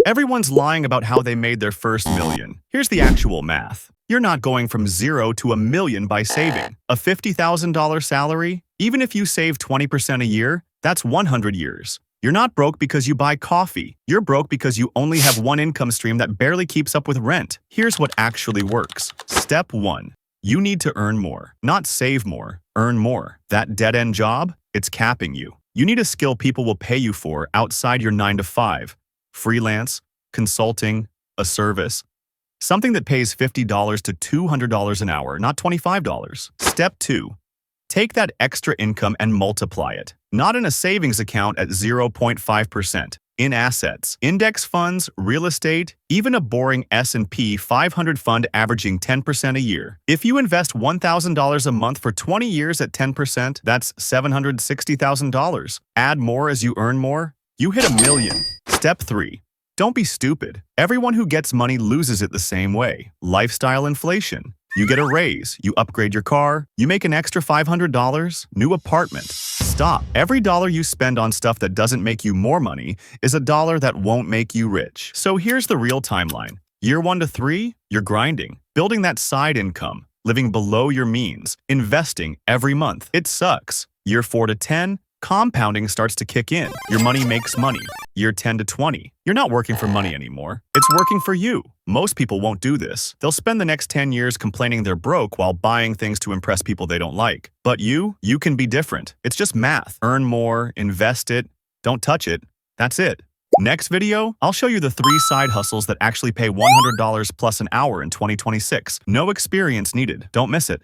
Everyone's lying about how they made their first million. Here's the actual math. You're not going from 0 to $1 million by saving. A $50,000 salary? Even if you save 20% a year, that's 100 years. You're not broke because you buy coffee. You're broke because you only have one income stream that barely keeps up with rent. Here's what actually works. Step 1. You need to earn more. Not save more. Earn more. That dead-end job? It's capping you. You need a skill people will pay you for outside your 9 to 5. Freelance, consulting, a service. Something that pays $50 to $200 an hour, not $25. Step 2. Take that extra income and multiply it. Not in a savings account at 0.5%. In assets, index funds, real estate, even a boring S&P 500 fund averaging 10% a year. If you invest $1,000 a month for 20 years at 10%, that's $760,000. Add more as you earn more, you hit $1 million. Step 3. Don't be stupid. Everyone who gets money loses it the same way. Lifestyle inflation. You get a raise, you upgrade your car, you make an extra $500, new apartment. Stop. Every dollar you spend on stuff that doesn't make you more money is a dollar that won't make you rich. So here's the real timeline. Year 1 to 3, you're grinding, building that side income, living below your means, investing every month. It sucks. Year 4 to 10, compounding starts to kick in. Your money makes money. Year 10 to 20, you're not working for money anymore. It's working for you. Most people won't do this. They'll spend the next 10 years complaining they're broke while buying things to impress people they don't like. But you can be different. It's just math. Earn more, invest it, don't touch it. That's it. Next video, I'll show you the 3 side hustles that actually pay $100 plus an hour in 2026. No experience needed. Don't miss it.